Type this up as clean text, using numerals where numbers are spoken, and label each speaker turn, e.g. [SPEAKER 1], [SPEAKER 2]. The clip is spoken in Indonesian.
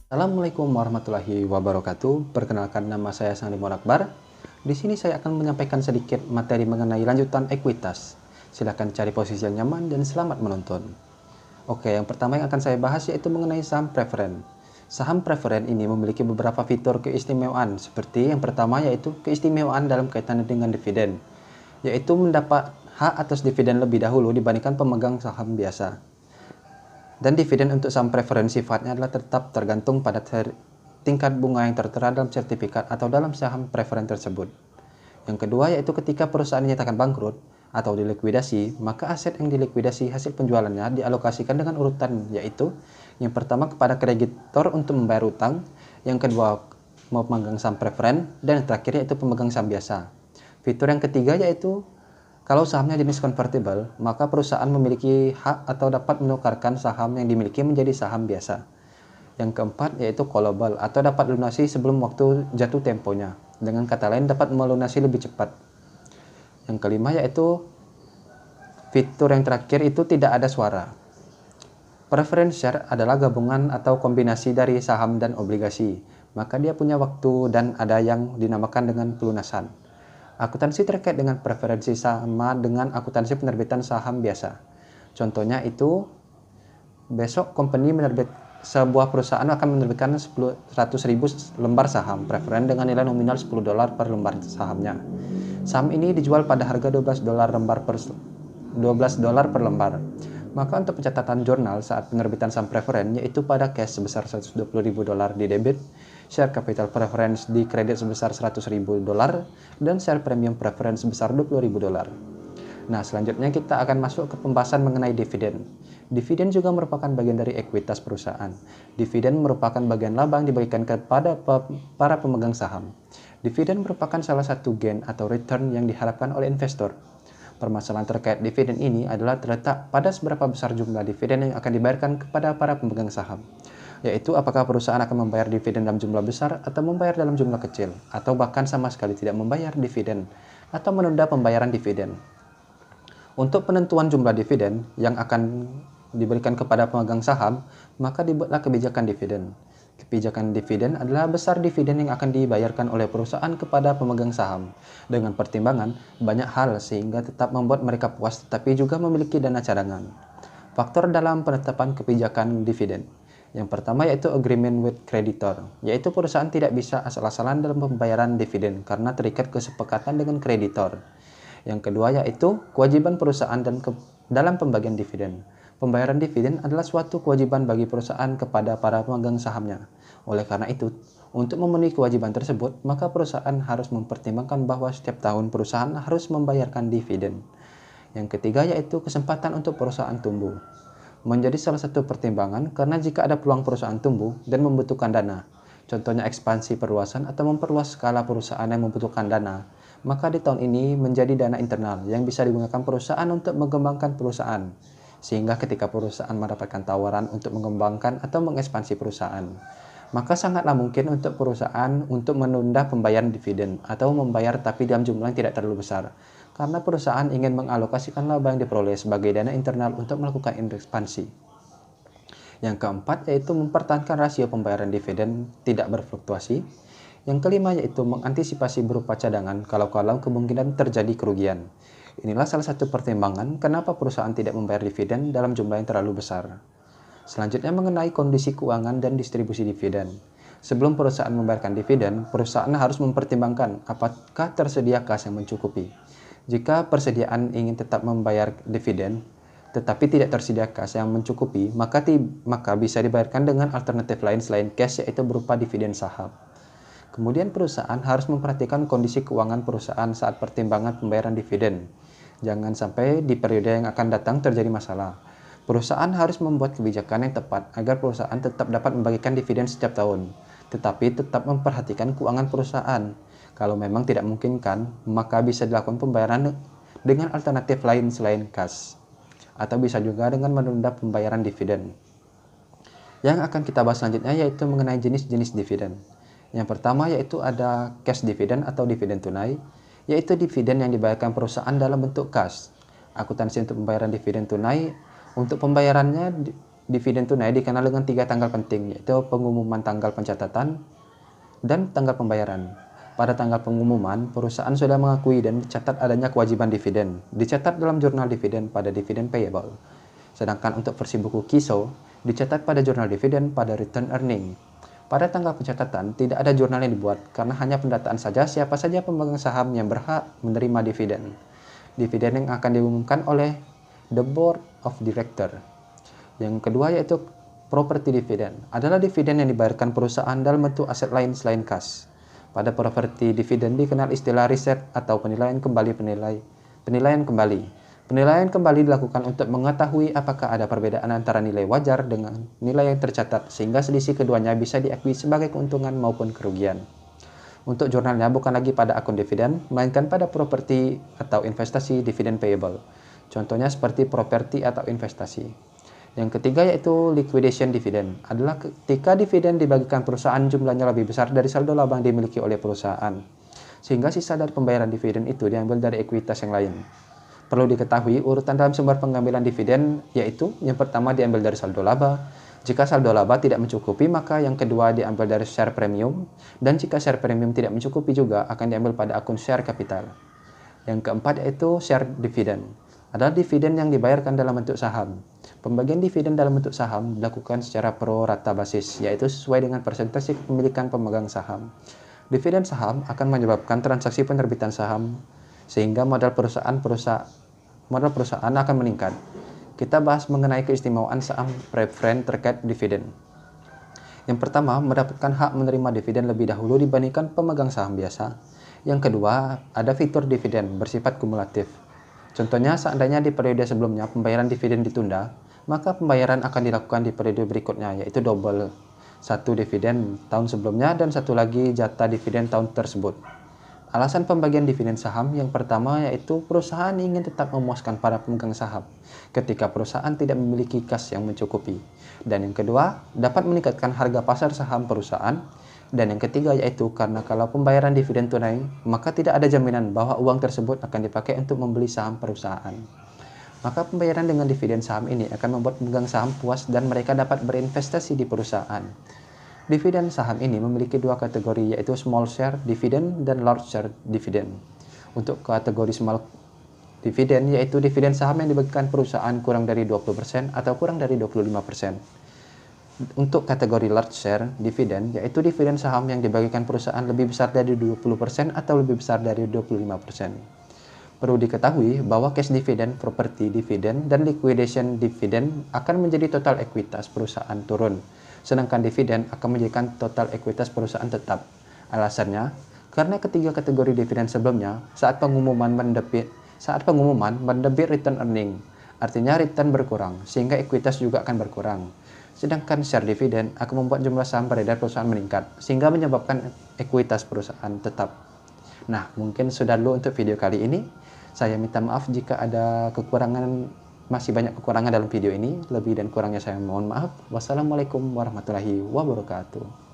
[SPEAKER 1] Assalamualaikum warahmatullahi wabarakatuh. Perkenalkan, nama saya Sanlimon Akbar. Di sini saya akan menyampaikan sedikit materi mengenai lanjutan ekuitas. Silahkan cari posisi yang nyaman dan selamat menonton. Oke, yang pertama yang akan saya bahas yaitu mengenai saham preferen. Saham preferen ini memiliki beberapa fitur keistimewaan, seperti yang pertama yaitu keistimewaan dalam kaitan dengan dividen, yaitu mendapat hak atas dividen lebih dahulu dibandingkan pemegang saham biasa. Dan dividen untuk saham preferen sifatnya adalah tetap tergantung pada tingkat bunga yang tertera dalam sertifikat atau dalam saham preferen tersebut. Yang kedua yaitu ketika perusahaan dinyatakan bangkrut atau dilikuidasi, maka aset yang dilikuidasi hasil penjualannya dialokasikan dengan urutan, yaitu yang pertama kepada kreditor untuk membayar utang, yang kedua pemegang saham preferen, dan yang terakhir yaitu pemegang saham biasa. Fitur yang ketiga yaitu kalau sahamnya jenis convertible, maka perusahaan memiliki hak atau dapat menukarkan saham yang dimiliki menjadi saham biasa. Yang keempat yaitu callable atau dapat lunasi sebelum waktu jatuh temponya. Dengan kata lain dapat melunasi lebih cepat. Yang kelima yaitu fitur yang terakhir itu tidak ada suara. Preference share adalah gabungan atau kombinasi dari saham dan obligasi. Maka dia punya waktu dan ada yang dinamakan dengan pelunasan. Akuntansi terkait dengan preferensi sama dengan akuntansi penerbitan saham biasa. Contohnya itu, besok sebuah perusahaan akan menerbitkan 100.000 lembar saham preferen dengan nilai nominal $10 per lembar sahamnya. Saham ini dijual pada harga $12 per lembar. Maka untuk pencatatan jurnal saat penerbitan saham preferen yaitu pada cash sebesar $120.000 di debit, share capital preference di kredit sebesar $100.000 dan share premium preference sebesar $20.000. Nah, selanjutnya kita akan masuk ke pembahasan mengenai dividen. Dividen juga merupakan bagian dari ekuitas perusahaan. Dividen merupakan bagian laba yang dibagikan kepada para pemegang saham. Dividen merupakan salah satu gain atau return yang diharapkan oleh investor. Permasalahan terkait dividen ini adalah terletak pada seberapa besar jumlah dividen yang akan dibayarkan kepada para pemegang saham, yaitu apakah perusahaan akan membayar dividen dalam jumlah besar atau membayar dalam jumlah kecil, atau bahkan sama sekali tidak membayar dividen, atau menunda pembayaran dividen. Untuk penentuan jumlah dividen yang akan diberikan kepada pemegang saham, maka dibuatlah kebijakan dividen. Kebijakan dividen adalah besar dividen yang akan dibayarkan oleh perusahaan kepada pemegang saham dengan pertimbangan banyak hal sehingga tetap membuat mereka puas tetapi juga memiliki dana cadangan. Faktor dalam penetapan kebijakan dividen. Yang pertama yaitu agreement with creditor, yaitu perusahaan tidak bisa asal-asalan dalam pembayaran dividen karena terikat kesepakatan dengan kreditor. Yang kedua yaitu kewajiban perusahaan dalam pembagian dividen. Pembayaran dividen adalah suatu kewajiban bagi perusahaan kepada para pemegang sahamnya. Oleh karena itu, untuk memenuhi kewajiban tersebut, maka perusahaan harus mempertimbangkan bahwa setiap tahun perusahaan harus membayarkan dividen. Yang ketiga yaitu kesempatan untuk perusahaan tumbuh. Menjadi salah satu pertimbangan karena jika ada peluang perusahaan tumbuh dan membutuhkan dana, contohnya ekspansi perluasan atau memperluas skala perusahaan yang membutuhkan dana, maka di tahun ini menjadi dana internal yang bisa digunakan perusahaan untuk mengembangkan perusahaan. Sehingga ketika perusahaan mendapatkan tawaran untuk mengembangkan atau mengekspansi perusahaan, maka sangatlah mungkin untuk perusahaan untuk menunda pembayaran dividen atau membayar tapi dalam jumlah yang tidak terlalu besar, karena perusahaan ingin mengalokasikan laba yang diperoleh sebagai dana internal untuk melakukan ekspansi. Yang keempat yaitu mempertahankan rasio pembayaran dividen tidak berfluktuasi. Yang kelima yaitu mengantisipasi berupa cadangan kalau-kalau kemungkinan terjadi kerugian. Inilah salah satu pertimbangan kenapa perusahaan tidak membayar dividen dalam jumlah yang terlalu besar. Selanjutnya mengenai kondisi keuangan dan distribusi dividen. Sebelum perusahaan membayarkan dividen, perusahaan harus mempertimbangkan apakah tersedia kas yang mencukupi. Jika persediaan ingin tetap membayar dividen, tetapi tidak tersedia kas yang mencukupi, maka bisa dibayarkan dengan alternatif lain selain cash yaitu berupa dividen saham. Kemudian perusahaan harus memperhatikan kondisi keuangan perusahaan saat pertimbangan pembayaran dividen. Jangan sampai di periode yang akan datang terjadi masalah. Perusahaan harus membuat kebijakan yang tepat agar perusahaan tetap dapat membagikan dividen setiap tahun, tetapi tetap memperhatikan keuangan perusahaan. Kalau memang tidak memungkinkan, maka bisa dilakukan pembayaran dengan alternatif lain selain kas, atau bisa juga dengan menunda pembayaran dividen. Yang akan kita bahas selanjutnya yaitu mengenai jenis-jenis dividen. Yang pertama yaitu ada cash dividend atau dividen tunai, yaitu dividen yang dibayarkan perusahaan dalam bentuk kas. Akuntansi untuk pembayaran dividen tunai, untuk pembayarannya dividen tunai dikenal dengan 3 tanggal penting, yaitu pengumuman tanggal pencatatan dan tanggal pembayaran. Pada tanggal pengumuman, perusahaan sudah mengakui dan mencatat adanya kewajiban dividen, dicatat dalam jurnal dividen pada dividen payable. Sedangkan untuk versi buku KISO, dicatat pada jurnal dividen pada return earning. Pada tanggal pencatatan, tidak ada jurnal yang dibuat karena hanya pendataan saja siapa saja pemegang saham yang berhak menerima dividen. Dividen yang akan diumumkan oleh the Board of Director. Yang kedua yaitu property dividend. Adalah dividen yang dibayarkan perusahaan dalam bentuk aset lain selain kas. Pada property dividend dikenal istilah riset atau penilaian kembali. Penilaian kembali dilakukan untuk mengetahui apakah ada perbedaan antara nilai wajar dengan nilai yang tercatat sehingga selisih keduanya bisa diakui sebagai keuntungan maupun kerugian. Untuk jurnalnya bukan lagi pada akun dividen, melainkan pada properti atau investasi dividen payable. Contohnya seperti properti atau investasi. Yang ketiga yaitu liquidation dividend. Adalah ketika dividen dibagikan perusahaan jumlahnya lebih besar dari saldo laba yang dimiliki oleh perusahaan. Sehingga sisa dari pembayaran dividen itu diambil dari ekuitas yang lain. Perlu diketahui urutan dalam sumber pengambilan dividen yaitu yang pertama diambil dari saldo laba. Jika saldo laba tidak mencukupi maka yang kedua diambil dari share premium. Dan jika share premium tidak mencukupi juga akan diambil pada akun share capital. Yang keempat yaitu share dividend. Adalah dividen yang dibayarkan dalam bentuk saham. Pembagian dividen dalam bentuk saham dilakukan secara pro rata basis, yaitu sesuai dengan persentase kepemilikan pemegang saham. Dividen saham akan menyebabkan transaksi penerbitan saham, sehingga modal perusahaan akan meningkat. Kita bahas mengenai keistimewaan saham preferred terkait dividen. Yang pertama, mendapatkan hak menerima dividen lebih dahulu dibandingkan pemegang saham biasa. Yang kedua, ada fitur dividen bersifat kumulatif. Contohnya, seandainya di periode sebelumnya pembayaran dividen ditunda, maka pembayaran akan dilakukan di periode berikutnya, yaitu double. Satu dividen tahun sebelumnya dan satu lagi jatah dividen tahun tersebut. Alasan pembagian dividen saham yang pertama yaitu perusahaan ingin tetap memuaskan para pemegang saham ketika perusahaan tidak memiliki kas yang mencukupi. Dan yang kedua, dapat meningkatkan harga pasar saham perusahaan. Dan yang ketiga yaitu karena kalau pembayaran dividen tunai, maka tidak ada jaminan bahwa uang tersebut akan dipakai untuk membeli saham perusahaan. Maka pembayaran dengan dividen saham ini akan membuat pemegang saham puas dan mereka dapat berinvestasi di perusahaan. Dividen saham ini memiliki dua kategori yaitu small share dividend dan large share dividend. Untuk kategori small dividend yaitu dividen saham yang dibagikan perusahaan kurang dari 20% atau kurang dari 25%. Untuk kategori large share dividend yaitu dividen saham yang dibagikan perusahaan lebih besar dari 20% atau lebih besar dari 25%. Perlu diketahui bahwa cash dividend, property dividend, dan liquidation dividend akan menjadi total ekuitas perusahaan turun. Sedangkan dividen akan menjadikan total ekuitas perusahaan tetap. Alasannya, karena ketiga kategori dividen sebelumnya, saat pengumuman mendebit return earning, artinya return berkurang, sehingga ekuitas juga akan berkurang. Sedangkan share dividen akan membuat jumlah saham beredar perusahaan meningkat, sehingga menyebabkan ekuitas perusahaan tetap. Nah, mungkin sudah dulu untuk video kali ini. Saya minta maaf jika ada masih banyak kekurangan dalam video ini. Lebih dan kurangnya saya mohon maaf. Wassalamualaikum warahmatullahi wabarakatuh.